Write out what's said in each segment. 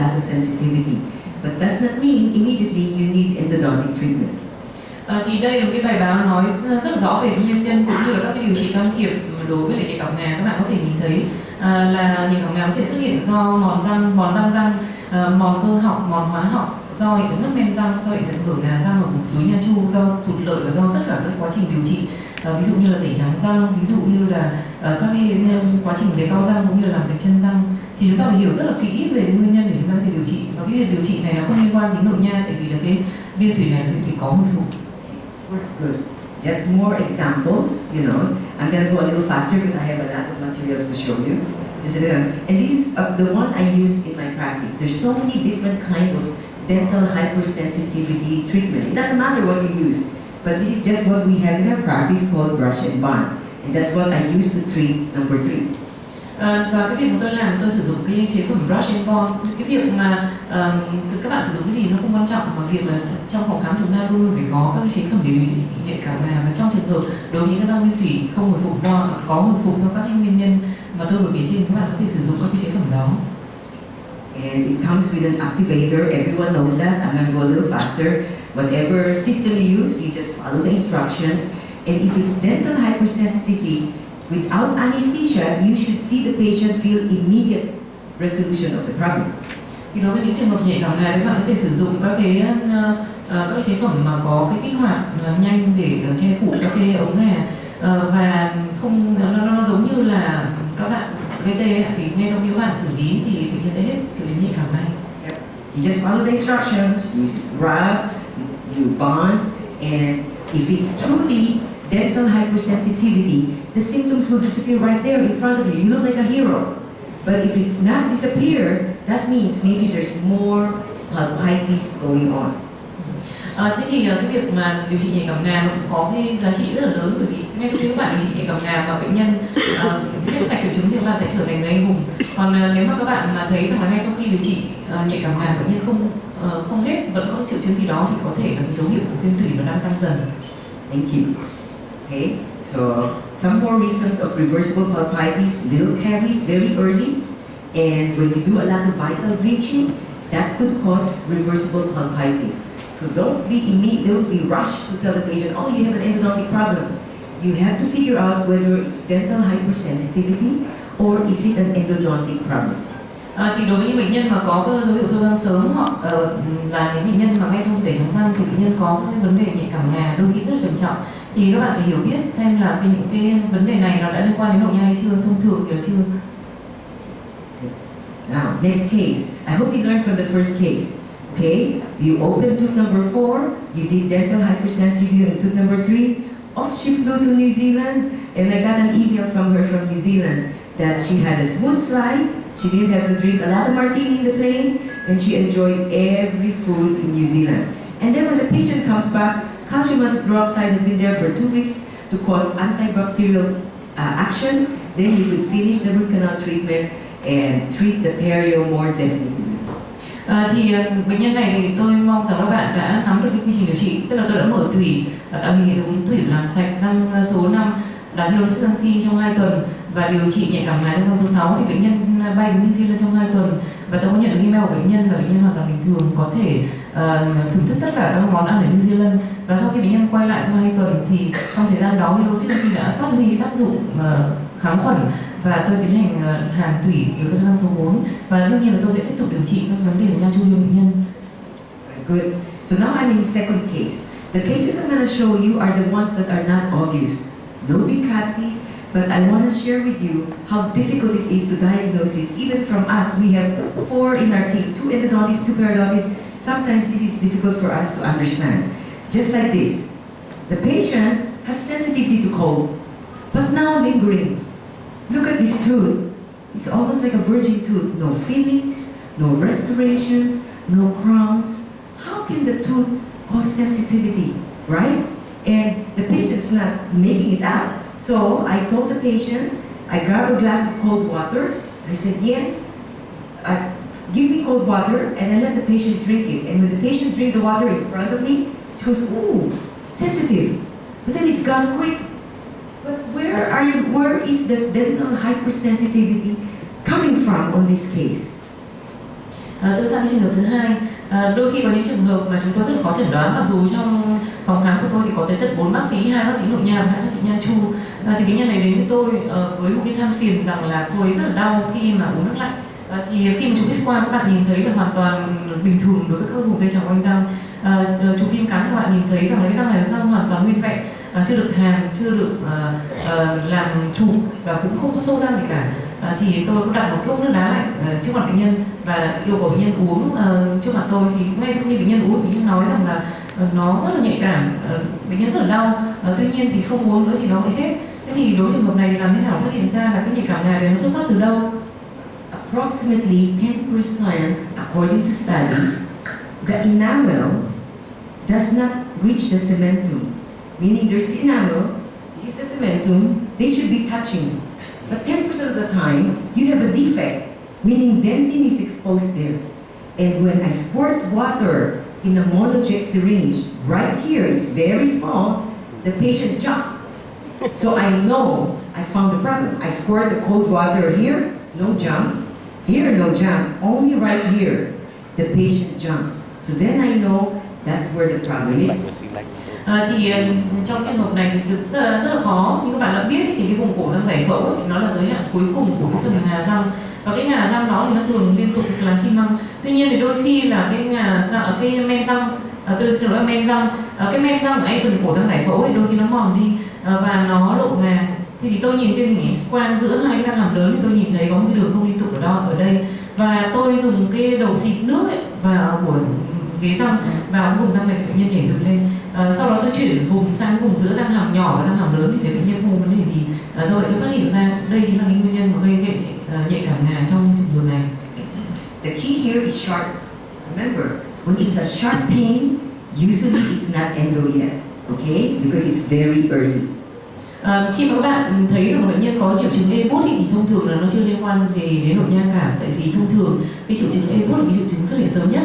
lot of sensitivity. But does not mean immediately you need endodontic treatment. Thì đây là một cái bài báo nói rất là rõ về nguyên nhân cũng như là các cái điều trị can thiệp đối với lại nhạy cảm ngà. Các bạn có thể nhìn thấy là nhạy cảm ngà có thể xuất hiện do mòn răng răng, mòn cơ học, mòn hóa học, do hiện tượng mất men răng, do hiện tượng hở ngà răng ở vùng túi nha chu, do thụt lợi và do tất cả các quá trình điều trị, ví dụ như là tẩy trắng răng, ví dụ như là các cái quá trình về cao răng cũng như là làm sạch chân răng. Thì chúng ta phải hiểu rất là kỹ về cái nguyên nhân để chúng ta có thể điều trị, và cái việc điều trị này nó không liên quan đến nội nha, tại vì là cái viêm thủy này là viêm thủy có hồi phục. Good. Just more examples, you know. I'm going to go a little faster because I have a lot of materials to show you. Just a little. And this is the one I use in my practice. There's so many different kinds of dental hypersensitivity treatment. It doesn't matter what you use, but this is just what we have in our practice called brush and bond. And that's what I use to treat number 3. Và cái việc mà tôi làm, tôi sử dụng cái chế phẩm brush and bond. Cái việc mà các bạn sử dụng cái gì nó không quan trọng, mà việc là trong phòng khám chúng ta luôn luôn phải có các cái chế phẩm để điều trị nhạy cảm ngà. Và trong trường hợp đối với những cái răng nguyên thủy không hồi phục do có hồi phục do các cái nguyên nhân mà tôi vừa kể trên, các bạn có thể sử dụng các cái chế phẩm đó. And it comes with an activator. Everyone knows that. I'm going to go a little faster. Whatever system you use, you just follow the instructions. And if it's dental hypersensitivity, without anesthesia, you should see the patient feel immediate resolution of the problem. Thì đối với những trường hợp nhạy cảm ngà, các bạn có thể sử dụng các cái chế phẩm mà có cái kích hoạt nhanh để che phủ các cái ống ngà, và không nó giống như là các bạn gây tê thì ngay sau khi các bạn xử lý thì bệnh nhân sẽ hết triệu chứng nhạy cảm này. Yep. You just follow the instructions. You rub, you bond, and if it's truly dental hypersensitivity, the symptoms will disappear right there in front of you. You look like a hero. But if it's not disappear, that means maybe there's more pulpitis going on. Thế thì cái việc mà điều trị nhạy cảm ngà nó cũng có cái giá trị rất là lớn, bởi vì ngay khi các bạn điều trị nhạy cảm ngà mà bệnh nhân hết sạch triệu chứng thì các bạn sẽ trở thành người anh hùng. Còn nếu mà các bạn mà thấy rằng là ngay sau khi điều trị nhạy cảm ngà bệnh nhân không hết, vẫn có triệu chứng gì đó thì có thể là cái dấu hiệu của viêm thủy nó đang tăng dần. Thank you. Okay, so some more reasons of reversible pulpitis: little caries very early, and when you do a lot of vital bleaching, that could cause reversible pulpitis. So don't be rushed to tell the patient, oh, you have an endodontic problem. You have to figure out whether it's dental hypersensitivity or is it an endodontic problem. Thì đối với những bệnh nhân mà có cái dấu hiệu sâu răng sớm, hoặc là những bệnh nhân mà ngay sau khi tẩy trắng răng thì bệnh nhân có cái vấn đề nhạy cảm ngà đôi khi rất là trầm trọng, thì các bạn phải hiểu biết xem là những cái vấn đề này nó đã liên quan đến nội nha hay chưa, thông thường thì là chưa. Now, next case. I hope you learned from the first case. Okay, you opened tooth number 4, you did dental hypersensitivity in tooth number 3. Off she flew to New Zealand, and I got an email from her from New Zealand that she had a smooth flight, she didn't have to drink a lot of martini in the plane, and she enjoyed every food in New Zealand. And then when the patient comes back, calcium hydroxide had been there for 2 weeks to cause antibacterial action. Then you could finish the root canal treatment and treat the perio more definitely. Thì bệnh nhân này thì tôi mong rằng các bạn đã nắm được cái quy trình điều trị, tức là tôi đã mở tủy, tạo hình hệ thống tủy làm sạch răng số 5, đặt hyaluronic acid trong 2 tuần và điều trị nhạy cảm ngà cho răng số 6. Thì bệnh nhân bay đến New Zealand trong 2 tuần và tôi có nhận được email của bệnh nhân và bệnh nhân hoàn toàn bình thường, có thể thưởng thức tất cả các món ăn ở New Zealand. Và sau khi bệnh nhân quay lại sau 2 tuần thì trong thời gian đó hyaluronic acid đã phát huy tác dụng kháng khuẩn, và tôi tiến hành hàn tủy đối với răng số 4, và đương nhiên là tôi sẽ tiếp tục điều trị các vấn đề của nha chu cho bệnh nhân. Good. So now I'm in second case. The cases I'm going to show you are the ones that are not obvious. No big cavities, but I want to share with you how difficult it is to diagnose. Even from us, we have 4 in our team, 2 endodontists, 2 periodontists. Sometimes this is difficult for us to understand. Just like this. The patient has sensitivity to cold, but now lingering. Look at this tooth. It's almost like a virgin tooth. No fillings, no restorations, no crowns. How can the tooth cause sensitivity, right? And the patient's not making it out. So I told the patient, I grabbed a glass of cold water. I said, yes, give me cold water, and I let the patient drink it. And when the patient drank the water in front of me, she goes, ooh, sensitive. But then it's gone quick. But where is this dental hypersensitivity coming from on this case? Tôi sang trường hợp thứ hai, đôi khi có những trường hợp mà chúng tôi rất là khó chẩn đoán, mặc dù trong phòng khám của tôi thì có tới tận 4 bác sĩ, 2 bác sĩ nội nha và 2 bác sĩ nha chu. Thì bệnh nhân này đến với tôi với một cái than phiền rằng là cô ấy rất là đau khi mà uống nước lạnh. Thì khi mà chụp X-quang các bạn nhìn thấy là hoàn toàn bình thường đối với các vùng dây tròng quanh răng. Chụp phim cắn các bạn nhìn thấy rằng là cái răng này là răng hoàn toàn nguyên vẹn, chưa được hàn, chưa được làm chụp và cũng không có sâu răng gì cả. Thì tôi cũng đặt một cốc nước đá lạnh trước mặt bệnh nhân và yêu cầu bệnh nhân uống trước mặt tôi. Thì ngay sau khi bệnh nhân uống, bệnh nhân nói rằng là nó rất là nhạy cảm, bệnh nhân rất là đau, tuy nhiên thì không uống nữa thì nó lại hết. Thế thì đối trường hợp này làm thế nào phát hiện ra là cái nhạy cảm này nó xuất phát từ đâu? Approximately 10%, according to studies, the enamel does not reach the cementum, meaning there's the enamel, this is the cementum, they should be touching. But 10% of the time, you have a defect, meaning dentin is exposed there. And when I squirt water in a monojet syringe, right here, it's very small, the patient jumped. So I know I found the problem. I squirt the cold water here, no jump. Here, no jump. Only right here, the patient jumps. So then I know that's where the problem is. Thì trong trường hợp này thì rất là khó. Như các bạn đã biết thì cái vùng cổ răng giải phẫu ấy, nó là giới hạn cuối cùng của cái phần ngà răng, và cái ngà răng đó thì nó thường liên tục là xi măng. Tuy nhiên thì đôi khi là cái ngà răng, cái men răng, tôi xin lỗi, men răng, cái men răng ở ngay phần cổ răng giải phẫu ấy đôi khi nó mòn đi và nó lộ ngà. Thì tôi nhìn trên hình ảnh X-quang giữa hai cái răng hàm lớn thì tôi nhìn thấy có một cái đường không liên tục ở đây, và tôi dùng cái đầu xịt nước ấy vào của ghế răng vào cái vùng răng này thì bệnh nhân nhảy dựng lên. Sau đó tôi chuyển vùng sang vùng giữa răng hàm nhỏ và răng hàm lớn thì thấy bệnh nhân không có vấn đề gì. Do vậy tôi phát hiện ra đây chính là cái nguyên nhân mà gây nhạy cảm ngà trong trường hợp này. The key here is sharp. Remember, when it's a sharp pain, usually it's not endo yet, okay? Because it's very early. Khi mà các bạn thấy rằng bệnh nhân có triệu chứng e-bút thì thông thường là nó chưa liên quan gì đến nội nha cả, tại vì thông thường cái triệu chứng e-bút là cái triệu chứng xuất hiện sớm nhất.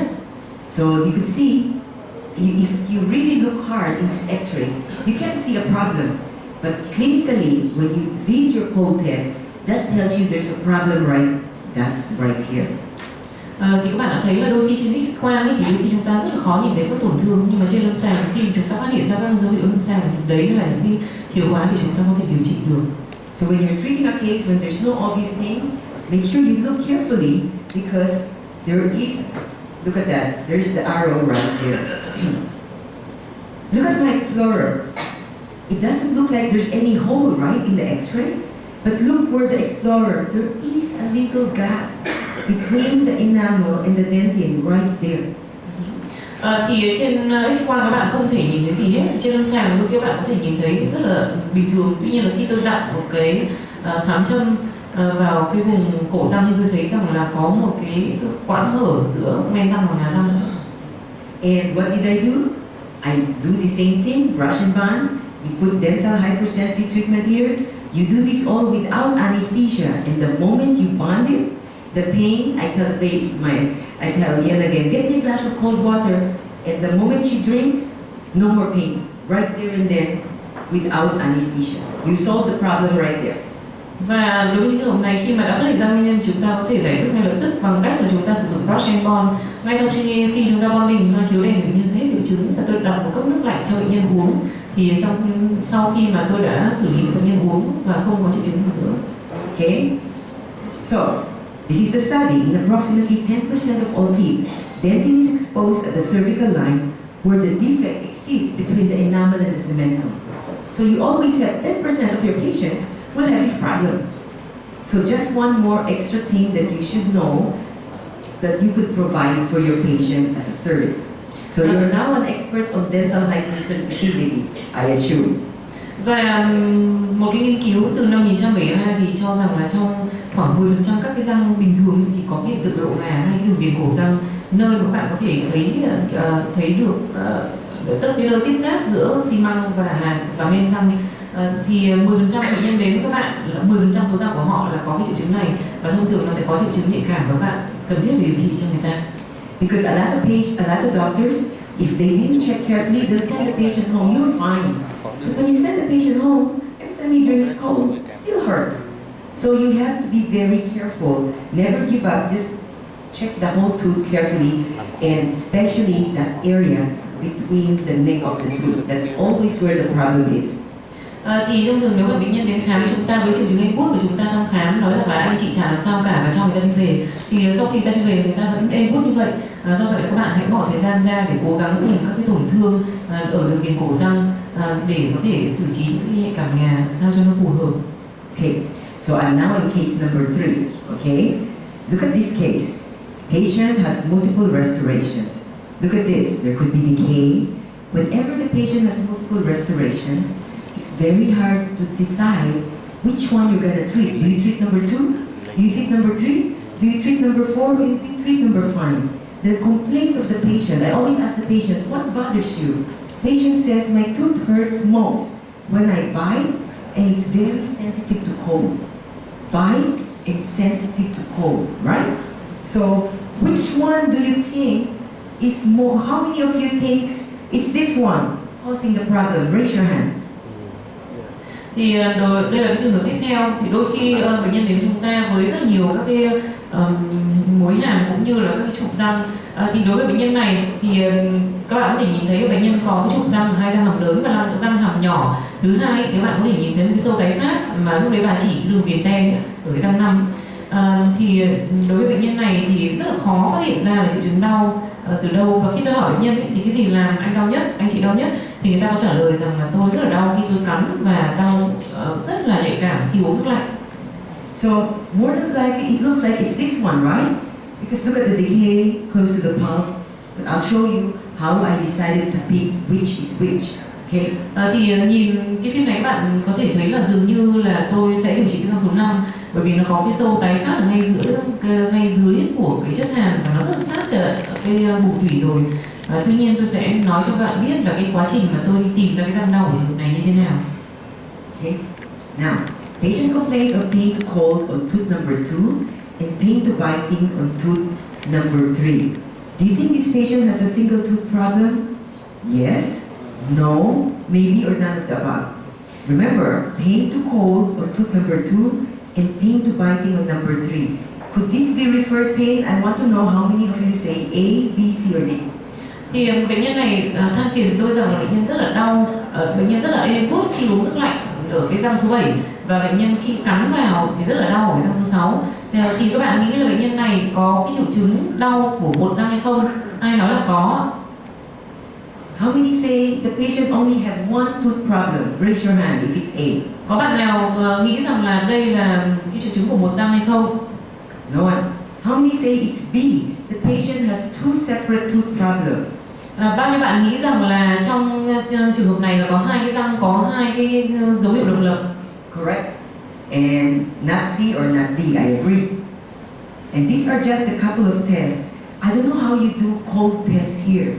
So you can see, if you really look hard in this X-ray, you can't see a problem. But clinically, when you did your cold test, that tells you there's a problem that's right here. Thì các bạn đã thấy là đôi khi trên X-quang thì đôi khi chúng ta rất là khó nhìn thấy các tổn thương, nhưng mà trên lâm sàng khi chúng ta phát hiện ra các dấu hiệu lâm sàng thì đấy là những cái chìa khóa để chúng ta có thể điều trị được. So when you're treating a case when there's no obvious pain, make sure you look carefully because there is, look at that, there's the arrow right there. Look at my explorer. It doesn't look like there's any hole right in the X-ray, but look where the explorer, there is a little gap between the enamel and the dentin right there. Thì trên X-quang các bạn không thể nhìn thấy gì hết. Trên lâm sàng đôi khi các bạn có thể nhìn thấy rất là bình thường. Tuy nhiên là khi tôi đặt một cái thám châm vào cái vùng cổ răng thì tôi thấy rằng là có một cái quãng hở giữa men răng và ngà răng. And what did I do? I do the same thing, brush and bond. You put dental hypersensitive treatment here. You do this all without anesthesia. And the moment you bond it, the pain, I tell the patient, I tell Ian again, get me a glass of cold water. And the moment she drinks, no more pain. Right there and then, without anesthesia. You solve the problem right there. Và đối với những trường hợp này, khi mà đã phát hiện ra nguyên nhân, chúng ta có thể giải quyết ngay lập tức bằng cách là chúng ta sử dụng brush and bond. Ngay sau khi chúng ta bonding, chúng ta chiếu đèn bệnh nhân hết triệu chứng, và tôi đặt một cốc nước lạnh cho bệnh nhân uống. Thì sau khi mà tôi đã xử lý bệnh nhân uống và không có triệu chứng gì nữa. Okay? So, this is the study. In approximately 10% of all teeth, dentin is exposed at the cervical line where the defect exists between the enamel and the cementum. So you always have 10% of your patients will have this problem. So just one more extra thing that you should know that you could provide for your patient as a service. So you're now an expert on dental hypersensitivity, I assume. Và một cái nghiên cứu từ năm 1972 thì cho rằng là trong khoảng 10% các cái răng bình thường thì có hiện tượng lộ ngà hay đường viền cổ răng, nơi mà các bạn có thể thấy được tất cái nơi tiếp giáp giữa xi măng và men răng. Thì 10% bệnh nhân đến với các bạn, 10% số răng của họ là có cái triệu chứng này, và thông thường nó sẽ có triệu chứng nhạy cảm và các bạn cần thiết để điều trị cho người ta. Because a lot of doctors, if they didn't check carefully, they'll send the patient home. You're fine. But when you send the patient home, every time he drinks cold, it still hurts. So you have to be very careful. Never give up. Just check the whole tooth carefully, and especially that area between the neck of the tooth. That's always where the problem is. Thì thông thường nếu mà bệnh nhân đến khám với chúng ta với triệu chứng ê bút của chúng ta thăm khám nói rằng là anh chị chả làm sao cả và cho người ta đi về, thì sau khi ta đi về người ta vẫn ê bút như vậy. Do vậy các bạn hãy bỏ thời gian ra để cố gắng tìm các cái tổn thương ở đường viền cổ răng để có thể xử trí những cái nhạy cảm nhà sao cho nó phù hợp. Okay, so I'm now in case number 3. Okay, look at this case. Patient has multiple restorations. Look at this. There could be decay. Whenever the patient has multiple restorations, it's very hard to decide which one you're going to treat. Do you treat number 2? Do you treat number 3? Do you treat number 4? Or do you treat number 5? The complaint of the patient, I always ask the patient, what bothers you? Patient says, my tooth hurts most when I bite and it's very sensitive to cold. Bite and sensitive to cold, right? So, which one do you think is more, how many of you think it's this one causing the problem? Raise your hand. Thì đây là cái trường hợp tiếp theo, thì đôi khi bệnh nhân đến chúng ta với rất nhiều các cái mối hàn cũng như là các cái trục răng, thì đối với bệnh nhân này thì các bạn có thể nhìn thấy bệnh nhân có cái trục răng 2 răng hàm lớn và răng hàm nhỏ. Thứ hai thì các bạn có thể nhìn thấy một cái sâu tái phát mà lúc đấy bà chỉ đường viền đen ở cái răng 5. Thì đối với bệnh nhân này thì rất là khó phát hiện ra là triệu chứng đau từ đâu, và khi tôi hỏi bệnh nhân thì cái gì làm anh đau nhất, anh chị đau nhất, thì người ta có trả lời rằng là tôi rất là đau khi tôi cắn và đau rất là nhạy cảm khi uống nước lạnh. So more than likely it looks like it's this one, right? Because look at the decay close to the pulp. But I'll show you how I decided to pick which is which. Okay? Thì nhìn cái phim này các bạn có thể thấy là dường như là tôi sẽ điều trị cái răng số 5 bởi vì nó có cái sâu tái phát ở ngay dưới của cái chất hàn và nó rất sát trở cái bụng thủy rồi. Tuy nhiên tôi sẽ nói cho các bạn biết là cái quá trình mà tôi tìm ra cái răng đau ở trường hợp này như thế nào. Okay. Now, patient complains of pain to cold on tooth number 2 and pain to biting on tooth number 3. Do you think this patient has a single tooth problem? Yes, no, maybe, or none of the above. Remember, pain to cold on tooth number 2 and pain to biting on number 3. Could this be referred pain? I want to know how many of you say A, B, C, or D. Thì bệnh nhân này than phiền với tôi rằng là bệnh nhân rất là đau, bệnh nhân rất là ê buốt khi uống nước lạnh ở cái răng số 7, và bệnh nhân khi cắn vào thì rất là đau ở cái răng số 6. Thì các bạn nghĩ là bệnh nhân này có cái triệu chứng đau của một răng hay không? Ai nói là có? How many say the patient only have one tooth problem? Raise your hand if it's A. Có bạn nào nghĩ rằng là đây là cái triệu chứng của một răng hay không? No one. How many say it's B? The patient has two separate tooth problems. Bao nhiêu bạn nghĩ rằng là trong trường hợp này là có hai cái răng có hai cái dấu hiệu độc lập? Correct. And not C or not D, I agree. And these are just a couple of tests. I don't know how you do cold tests here.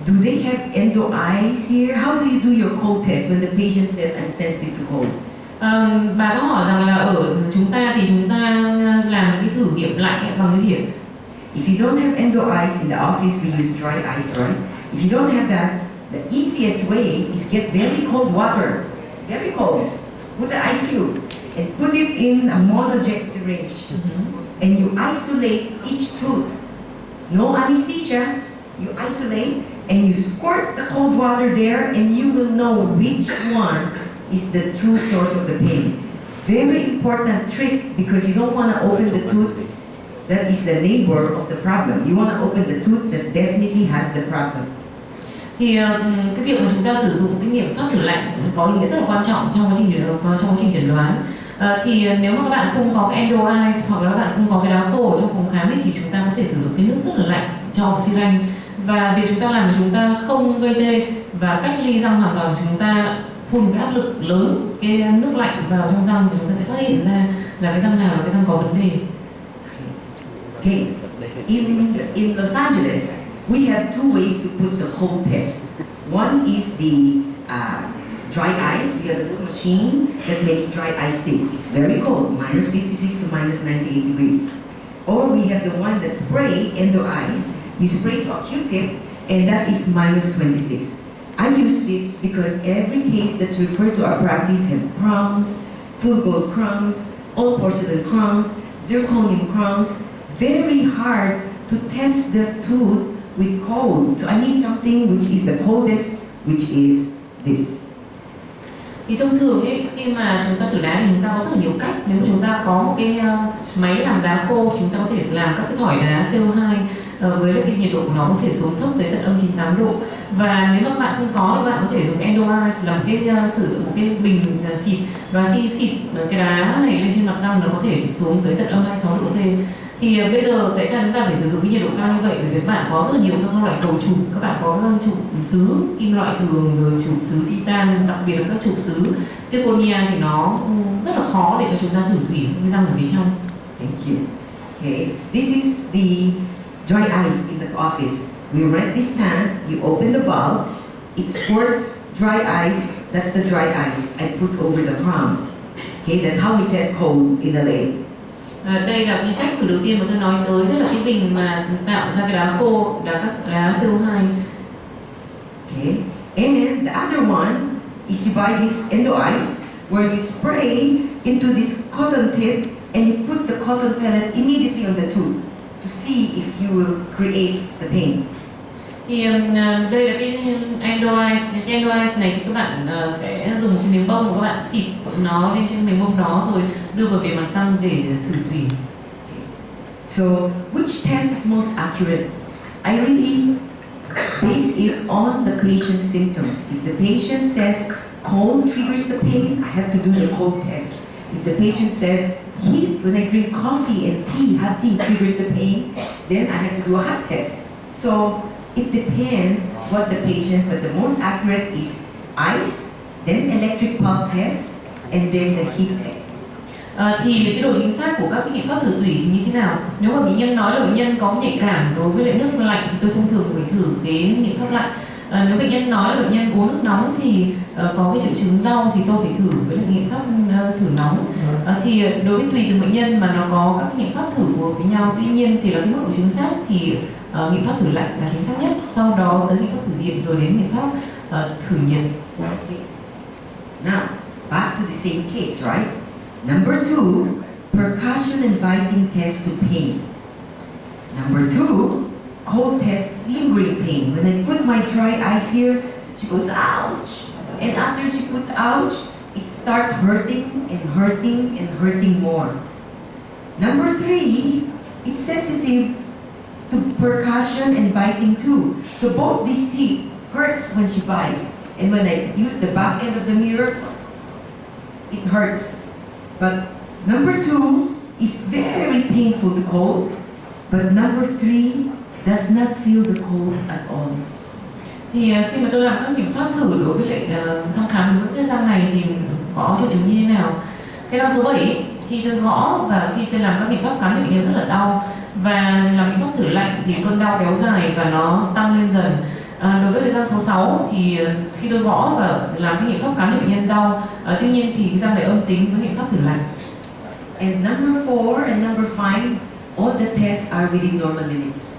Do they have endo eyes here? How do you do your cold test when the patient says I'm sensitive to cold? Bà có hỏi rằng là ở chúng ta thì chúng ta làm cái thử nghiệm lạnh bằng cái gì? If you don't have endo eyes in the office, we use dry ice, right? If you don't have that, the easiest way is get very cold water, very cold. Put the ice cube and put it in a monojet syringe, and you isolate each tooth. No anesthesia. You isolate and you squirt the cold water there, and you will know which one is the true source of the pain. Very important trick, because you don't want to open the tooth that is the neighbor of the problem. You want to open the tooth that definitely has the problem. Thì cái việc mà chúng ta sử dụng cái nghiệm pháp thử lạnh có ý nghĩa rất là quan trọng trong quá trình chẩn đoán. Thì nếu mà các bạn không có cái endo eyes hoặc là các bạn không có cái đá khô ở trong phòng khám thì chúng ta có thể sử dụng cái nước rất là lạnh cho xi lanh, và việc chúng ta làm là chúng ta không gây tê và cách ly răng hoàn toàn. Chúng ta phun cái áp lực lớn cái nước lạnh vào trong răng và chúng ta sẽ phát hiện ra là cái răng nào là cái răng có vấn đề. Okay. In Los Angeles, we have two ways to put the cold test. One is the dry ice. We have a little machine that makes dry ice stick. It's very cold, minus 56 to minus 98 degrees. Or we have the one that spray endo ice. You spray to a Q-tip, and that is minus 26. I use it because every case that's referred to our practice have crowns, full gold crowns, all porcelain crowns, zirconium crowns, very hard to test the tooth with cold. So I need something which is the coldest, which is this. Thì thông thường ấy, khi mà chúng ta thử đá thì chúng ta có rất là nhiều cách. Nếu mà chúng ta có một cái máy làm đá khô thì chúng ta có thể làm các cái thỏi đá CO2 với lại cái nhiệt độ của nó có thể xuống thấp tới tận âm 98 độ. Và nếu mà bạn không có thì bạn có thể dùng endo ice là sử dụng một cái bình xịt, và khi xịt cái đá này lên trên mặt răng nó có thể xuống tới tận âm 26 độ C. Thì bây giờ tại sao chúng ta phải sử dụng cái nhiệt độ cao như vậy? Bởi vì bạn có rất là nhiều các loại cầu trục, các bạn có các trục sứ kim loại thường, rồi trục sứ titan, đặc biệt là các trục sứ zirconia thì nó rất là khó để cho chúng ta thử thủy cái răng ở phía trong. Thank you. Okay, this is the dry ice in the office. We rent this tank, you open the valve, it squirts dry ice, that's the dry ice I put over the crown. Okay, that's how we test cold in the lake. Đây là cái cách thử đầu tiên mà tôi nói tới, tức là cái bình mà tạo ra cái đá khô, đá CO2. Okay, and the other one is you buy this endo ice where you spray into this cotton tip and you put the cotton pellet immediately on the tooth to see if you will create the pain. Thì đây là cái endo ice. Cái endo ice này thì các bạn sẽ dùng cái miếng bông của các bạn xịt nó lên trên miếng bông đó rồi đưa vào bề mặt răng để thử thủy. So, which test is most accurate? I really base it on the patient's symptoms. If the patient says cold triggers the pain, I have to do the cold test. If the patient says heat, when I drink coffee and tea, hot tea triggers the pain, then I have to do a hot test. So, it depends what the patient, but the most accurate is ice, then electric pulse test, and then the heat test. Thì cái độ chính xác của các cái nghiệm pháp thử thủy thì như thế nào? Nếu mà bệnh nhân nói là bệnh nhân có nhạy cảm đối với lại nước lạnh thì tôi thông thường phải thử cái nghiệm pháp lạnh. Nếu bệnh nhân nói là bệnh nhân uống nước nóng thì có cái triệu chứng đau thì tôi phải thử với lại nghiệm pháp thử nóng. Thì đối với tùy từng bệnh nhân mà nó có các cái nghiệm pháp thử phù hợp với nhau. Tuy nhiên thì là cái mức độ chính xác thì nghiệm pháp thử lạnh là chính xác nhất. Sau đó tới nghiệm pháp thử điện rồi đến nghiệm pháp thử nhiệt. Okay. Now, back to the same case, right? Number 2, percussion and biting test to pain. Number 2, cold test lingering pain. When I put my dry ice here, she goes, ouch! And after she put ouch, it starts hurting and hurting and hurting more. Number 3, it's sensitive to percussion and biting too. So both these teeth hurts when she bites. And when I use the back end of the mirror, it hurts. But number 2 is very painful to cold, but number 3 does not feel the cold at all. Thì khi mà tôi làm các biện pháp thử đối với lại thăm khám với cái răng này thì có triệu chứng như thế nào? Cái răng số 7 khi tôi gõ và khi tôi làm các biện pháp cắn thì bệnh nhân rất là đau, và làm biện pháp thử lạnh thì cơn đau kéo dài và nó tăng lên dần. Đối với răng số 6 thì khi tôi gõ và làm cái nghiệm pháp cắn thì bệnh nhân đau. Tuy nhiên thì cái răng này âm tính với nghiệm pháp thử lạnh. And number 4 and number 5, all the tests are within normal limits.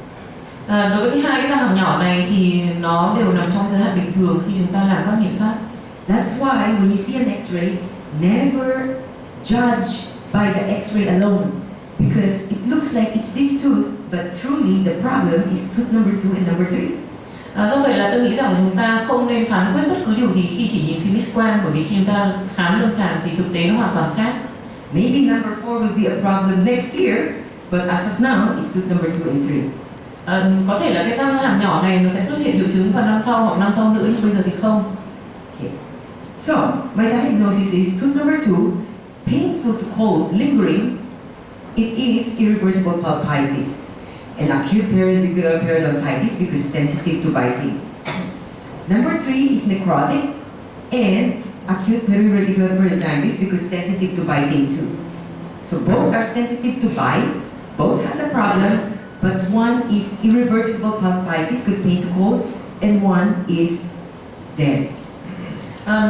Đối với hai cái răng hàm nhỏ này thì nó đều nằm trong giới hạn bình thường khi chúng ta làm các nghiệm pháp. That's why when you see an X-ray, never judge by the X-ray alone, because it looks like it's this tooth, but truly the problem is tooth number 2 and number 3. Do vậy là tôi nghĩ rằng chúng ta không nên phán quyết bất cứ điều gì khi chỉ nhìn phim X-quang, bởi vì khi chúng ta khám lâm sàng thì thực tế nó hoàn toàn khác. Maybe number 4 will be a problem next year, but as of now, it's tooth number 2 and 3. Có thể là cái răng hàm nhỏ này nó sẽ xuất hiện triệu chứng vào năm sau hoặc năm sau nữa, nhưng bây giờ thì không. Okay. So, my diagnosis is tooth number 2, painful to hold, lingering. It is irreversible pulpitis. And acute periodicular periodontitis because sensitive to biting. Number 3 is necrotic and acute periodicular periodontitis because sensitive to biting too. So both are sensitive to bite, both has a problem, but one is irreversible pulpitis because pain to hold, and one is dead.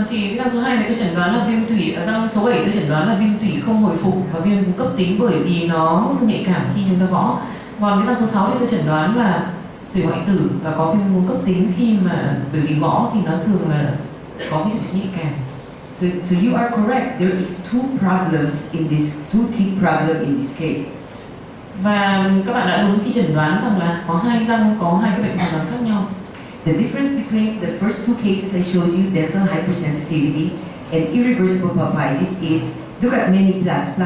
Thì cái răng số 2 này tôi chẩn đoán là viêm tủy, răng số 7 tôi chẩn đoán là viêm tủy không hồi phục và viêm cấp tính bởi vì nó nhạy cảm khi chúng ta gõ. Còn cái răng số 6 thì tôi chẩn đoán là tủy hoại tử và có viêm môn cấp tính khi mà bởi vì gõ thì nó thường là có cái triệu chứng nhạy cảm. So you are correct. There is two problems in this, two teeth problem in this case. Và các bạn đã đúng khi chẩn đoán rằng là có hai răng có hai cái bệnh hoàn toàn khác nhau. The difference between the first two cases I showed you, dental hypersensitivity and irreversible pulpitis, is look at many plus,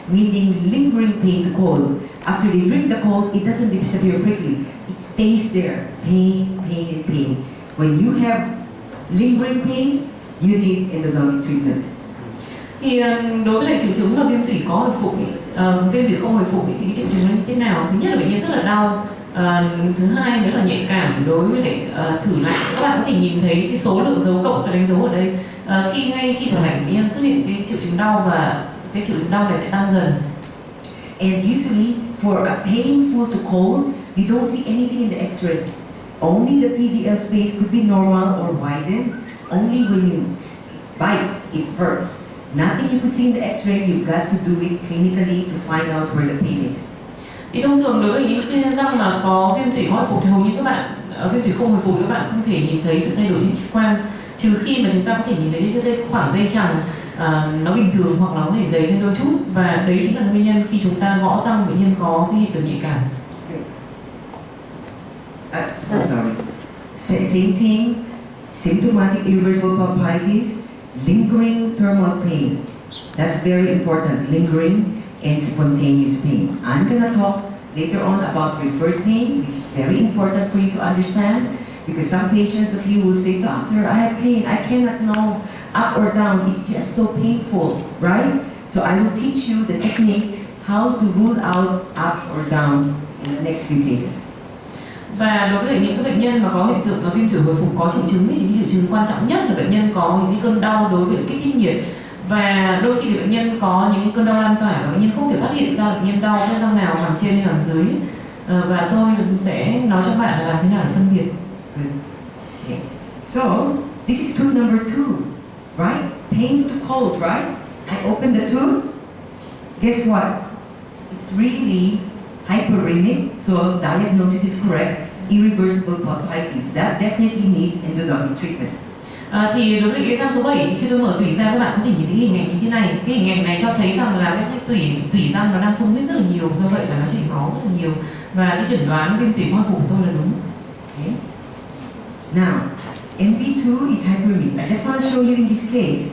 meaning lingering pain to cold. After they drink the cold, it doesn't disappear quickly. It stays there, pain, and pain. When you have lingering pain, you need endodontic treatment. Thì đối với lại triệu chứng là viêm tủy có hồi phục, viêm tủy không hồi phục thì cái triệu chứng nó như thế nào? Thứ nhất là bệnh nhân rất là đau. Thứ hai nữa là nhạy cảm đối với lại thử lạnh. Các bạn có thể nhìn thấy cái số lượng dấu cộng tôi đánh dấu ở đây. Ngay khi thử lạnh bệnh nhân xuất hiện cái triệu chứng đau và cái triệu chứng đau này sẽ tăng dần. And usually for a painful to cold, you don't see anything in the X-ray. Only the PDL space could be normal or widened. Only when you bite, it hurts. Nothing you could see in the X-ray. You've got to do it clinically to find out where the pain is. Thì thông thường đối với những răng mà có viêm tủy hồi phục thì hầu như các bạn viêm tủy không hồi phục các bạn không thể nhìn thấy sự thay đổi trên X-quang, trừ khi mà chúng ta có thể nhìn thấy cái khoảng dây chằng nó bình thường hoặc là có thể dày hơn đôi chút, và đấy chính là nguyên nhân khi chúng ta gõ răng bệnh nhân có cái hiện tượng nhạy cảm. Sorry. Same thing. Symptomatic irreversible pulpitis, lingering thermal pain. That's very important. Lingering and spontaneous pain. I'm gonna talk later on about referred pain, which is very important for you to understand, because some patients of you will say, "Doctor, I have pain. I cannot know up or down. It's just so painful," right? So I will teach you the technique how to rule out up or down in the next few cases. Và đối với những cái bệnh nhân mà có hiện tượng viêm tủy hồi phục có triệu chứng thì cái triệu chứng quan trọng nhất là bệnh nhân có những cái cơn đau đối với kích thích nhiệt, và đôi khi thì bệnh nhân có những cái cơn đau lan tỏa và bệnh nhân không thể phát hiện ra bệnh nhân đau cái răng nào hàm trên hay hàm dưới, và tôi sẽ nói cho bạn là làm thế nào để phân biệt. Okay. So this is tooth number 2, right? Pain to cold, right? I open the tooth. Guess what? It's really hyperemic, so diagnosis is correct. Irreversible pulpitis. That definitely need endodontic treatment. Thì đối với cái răng số 7, khi tôi mở tủy ra các bạn có thể nhìn thấy hình ảnh như thế này. Cái hình ảnh này cho thấy rằng là cái tủy răng nó đang sung huyết rất là nhiều, do vậy là nó chảy máu rất là nhiều, và cái chẩn đoán viêm tủy hồi phục của tôi là đúng. Okay. Now, MB2 is hyperemic. I just want to show you in this case.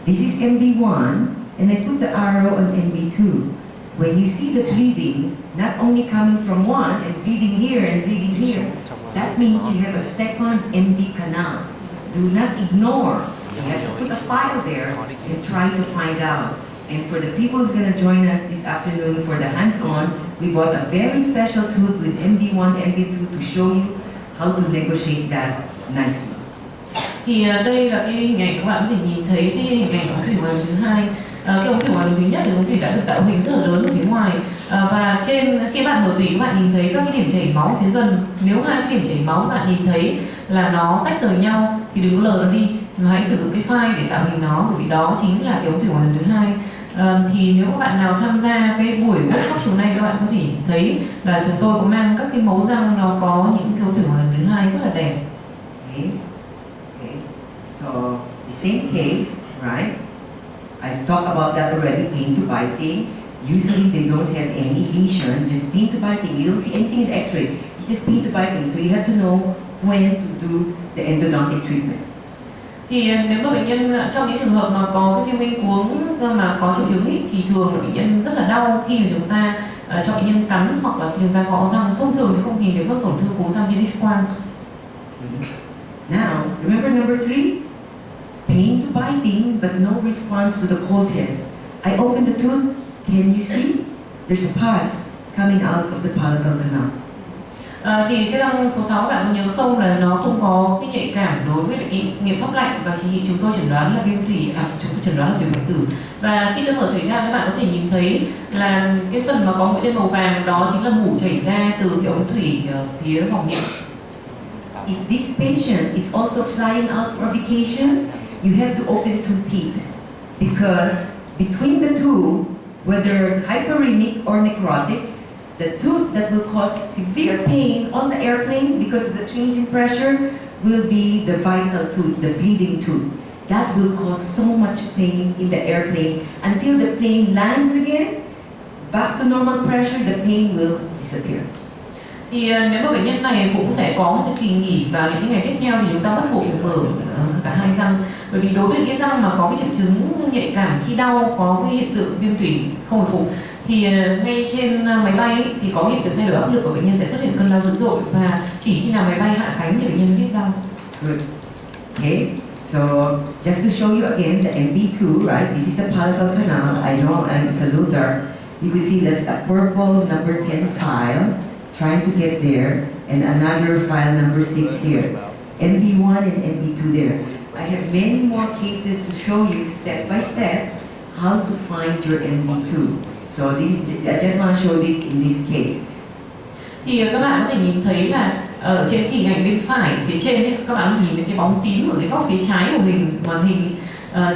This is MB1, and I put the arrow on MB2. When you see the bleeding, not only coming from one and bleeding here and bleeding here, that means you have a second MB canal. Do not ignore. You have to put a file there and try to find out. And for the people who's going to join us this afternoon for the hands-on, we bought a very special tool with MB1, MB2 to show you how to negotiate that nicely. Thì đây là cái hình ảnh các bạn có thể nhìn thấy cái hình ảnh ống thủy ngoài thứ hai. Cái ống thủy ngoài thứ nhất là ống thủy đã được tạo hình rất là lớn ở phía ngoài, và khi bạn mở tủy các bạn nhìn thấy các cái điểm chảy máu phía gần. Nếu hai cái điểm chảy máu các bạn nhìn thấy là nó tách rời nhau thì đừng có lờ nó đi, mà hãy sử dụng cái file để tạo hình nó, bởi vì đó chính là cái ống thủy ngoài thứ hai. Thì nếu các bạn nào tham gia cái buổi workshop chiều nay, các bạn có thể thấy là chúng tôi có mang các cái mẫu răng nó có những cái ống thủy ngoài thứ hai rất là đẹp. Okay. So the same case, right? I talked about that already, pain to biting. Usually they don't have any lesion, just pain to biting. You don't see anything in the X-ray. It's just pain to biting. So you have to know when to do the endodontic treatment. Thì nếu mà bệnh nhân trong những trường hợp mà có cái viêm manh cuống mà có triệu chứng ý, thì thường là bệnh nhân rất là đau khi mà chúng ta cho bệnh nhân cắn hoặc là khi chúng ta gõ răng. Thông thường thì không nhìn thấy các tổn thương cuống răng trên X-quang. Now, remember number 3? Pain to biting, but no response to the cold test. I open the tooth. Can you see? There's a pus coming out of the palatal canal. Thì cái răng số 6 các bạn có nhớ không, là nó không có cái nhạy cảm đối với cái nghiệm pháp lạnh, và chúng tôi chẩn đoán là viêm tủy, chúng tôi chẩn đoán là tủy bạch tử. Và khi tôi mở tủy ra, các bạn có thể nhìn thấy là cái phần mà có mũi tên màu vàng đó chính là mủ chảy ra từ cái ống thủy phía vòng miệng. If this patient is also flying out for vacation, you have to open 2 teeth, because between the two, whether hyperemic or necrotic, the tooth that will cause severe pain on the airplane because of the change in pressure will be the vital tooth, the bleeding tooth. That will cause so much pain in the airplane until the plane lands again. back to normal pressure, the pain will disappear. Thì nếu mà bệnh nhân này cũng sẽ có một cái kỳ nghỉ và những cái ngày tiếp theo thì chúng ta bắt buộc phải mở cả hai răng, bởi vì đối với những cái răng mà có cái triệu chứng nhạy cảm khi đau, có cái hiện tượng viêm tủy không hồi phục thì ngay trên máy bay ấy, thì có hiện tượng thay đổi áp lực của bệnh nhân sẽ xuất hiện cơn đau dữ dội và chỉ khi nào máy bay hạ cánh thì bệnh nhân hết đau. Good. Okay. So just to show you again the MB2, right? This is the palatal canal. I know it's a little dark. You can see that's a purple number 10 file trying to get there, and another file number 6 here. MB1 and MB2 there. I have many more cases to show you step by step how to find your MB2. So this is, I just want to show this in this case. Thì các bạn có thể nhìn thấy là ở trên hình ảnh bên phải phía trên ấy, các bạn nhìn thấy cái bóng tím ở cái góc phía trái của màn hình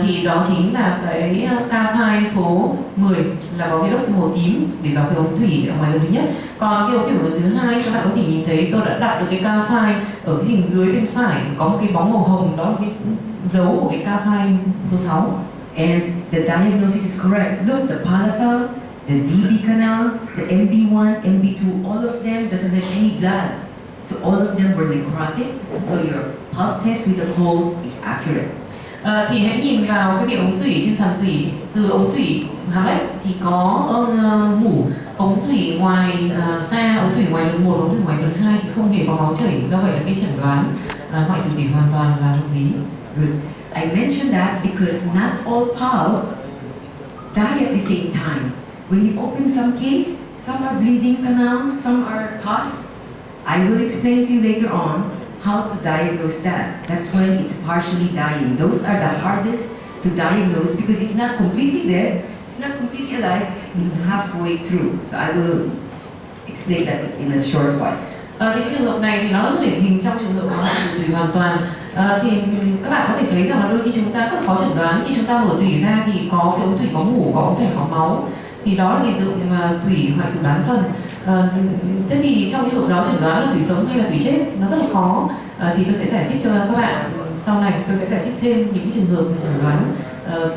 thì đó chính là cái K-file số 10 là có cái đốc màu tím để vào cái ống thủy ở ngoài gần thứ nhất. Còn cái ống thủy ở thứ hai các bạn có thể nhìn thấy tôi đã đặt được cái K-file ở cái hình dưới bên phải có một cái bóng màu hồng, đó là cái dấu của cái K-file số 6. And the diagnosis is correct. Look, the palatal, the DB canal, the MB1, MB2, all of them doesn't have any blood. So all of them were necrotic. So your pulp test with the hole is accurate. Thì hãy nhìn vào cái miệng ống tủy trên sàn tủy, từ ống tủy hàm ếch thì có mủ, ống tủy ngoài xa, ống tủy ngoài gần 1, ống tủy ngoài gần 2 thì không hề có máu chảy, do vậy là cái chẩn đoán hoại tử tủy hoàn toàn là hợp lý. Good. I mentioned that because not all pulps die at the same time. When you open some case, some are bleeding canals, some are pus. I will explain to you later on how to diagnose that. That's when it's partially dying. Those are the hardest to diagnose because it's not completely dead, it's not completely alive, it's halfway through. So I will explain that in a short while. Thì trường hợp này thì nó rất điển hình trong trường hợp hoại tử tủy hoàn toàn. Thì các bạn có thể thấy rằng là đôi khi chúng ta rất khó chẩn đoán, khi chúng ta mở tủy ra thì có cái ống tủy có mủ, có ống tủy có máu. Thì đó là hiện tượng tủy hoại tử bán phần. Thế thì trong cái trường đó chẩn đoán là tủy sống hay là tủy chết nó rất là khó. Thì tôi sẽ giải thích cho các bạn sau này, tôi sẽ giải thích thêm những cái trường hợp mà chẩn đoán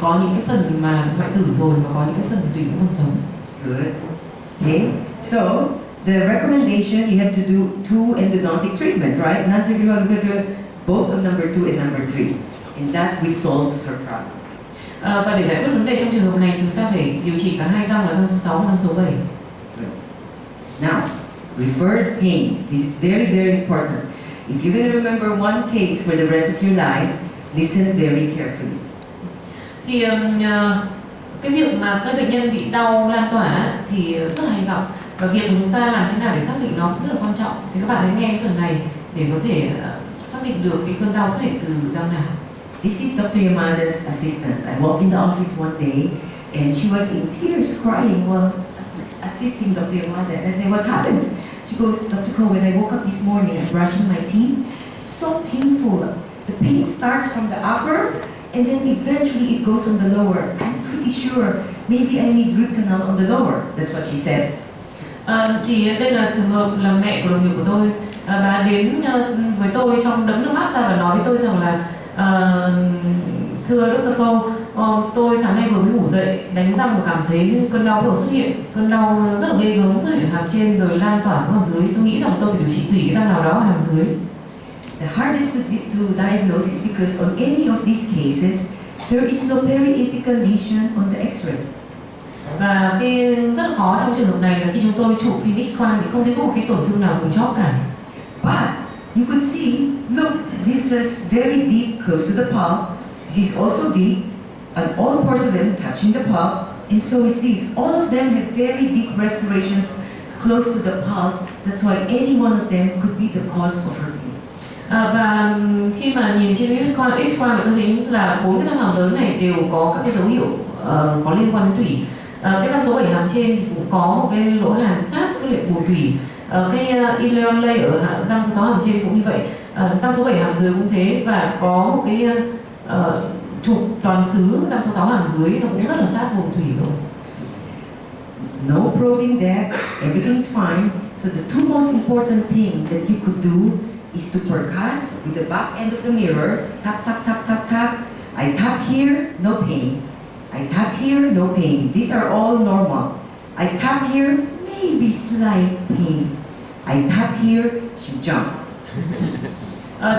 có những cái phần mà hoại tử rồi và có những cái phần tủy cũng còn sống. Good. Okay. So the recommendation, you have to do 2 endodontic treatment, right? Non-surgical, both of number 2 and number 3, and that resolves her problem. Và để giải quyết vấn đề trong trường hợp này, chúng ta phải điều trị cả hai răng là răng số 6 và răng số 7. Now, referred pain. This is very, very important. If you're going to remember one case for the rest of your life, listen very carefully. Thì cái việc mà các bệnh nhân bị đau lan tỏa thì rất là hay gặp, và việc của chúng ta làm thế nào để xác định nó cũng rất là quan trọng. Thì các bạn hãy nghe cái phần này để có thể xác định được cái cơn đau xuất hiện từ răng nào. This is Dr. Yamada's assistant. I walked in the office one day and she was in tears crying while assisting Dr. Yamada. And I said, what happened? She goes, Dr. Ko, when I woke up this morning, I'm brushing my teeth. It's so painful. The pain starts from the upper and then eventually it goes on the lower. I'm pretty sure maybe I need root canal on the lower. That's what she said. Thì đây là trường hợp là mẹ của đồng nghiệp của tôi. Bà đến với tôi trong đẫm nước mắt ra và nói với tôi rằng là thưa Dr. Ko, tôi sáng nay vừa mới ngủ dậy, đánh răng và cảm thấy cơn đau bắt đầu xuất hiện. Cơn đau rất là ghê gớm xuất hiện hàm trên rồi lan tỏa xuống hàm dưới. Tôi nghĩ rằng tôi phải điều trị tủy cái răng nào đó ở hàm dưới. The hardest to diagnose is because on any of these cases, there is no periapical lesion on the X-ray. Và cái rất là khó trong trường hợp này là khi chúng tôi chụp phim X-quang thì không thấy có một cái tổn thương nào vùng chóp cả. But you could see, look, this is very deep, close to the pulp. This is also deep, and all parts of them touching the pulp, and so is this. All of them have very deep restorations close to the pulp. That's why any one of them could be the cause of her pain. Và khi mà nhìn trên X-quang thì tôi thấy là 4 cái răng hàm lớn này đều có các cái dấu hiệu có liên quan đến tủy. Cái răng số 7 hàm trên thì cũng có một cái lỗ hàm sát với lại bù tủy. Cái ileon lay ở răng số 6 hàm trên cũng như vậy. Răng số 7 hàm dưới cũng thế, và có một cái trục toàn xứ răng số 6 hàm dưới nó cũng rất là sát vùng thủy rồi. No probing there, everything's fine. So the two most important things that you could do is to percuss with the back end of the mirror. Tap, tap, tap, tap, tap. I tap here, no pain. I tap here, no pain. These are all normal. I tap here, maybe slight pain. I tap here, she jumped.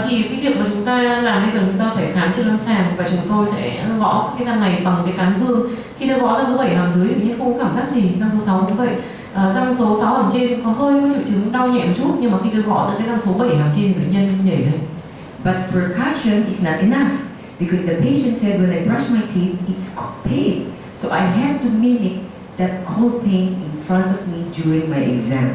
Thì cái việc mà chúng ta làm bây giờ, chúng ta phải khám trên lâm sàng và chúng tôi sẽ gõ cái răng này bằng cái cán gương. Khi tôi gõ răng số 7 hàm dưới thì bệnh nhân không có cảm giác gì, răng số 6 cũng vậy. Răng số 6 hàm trên có hơi có triệu chứng đau nhẹ một chút, nhưng mà khi tôi gõ tới cái răng số 7 hàm trên thì bệnh nhân nhảy lên. But percussion is not enough because the patient said when I brush my teeth, it's pain. So I had to mimic that cold pain in front of me during my exam.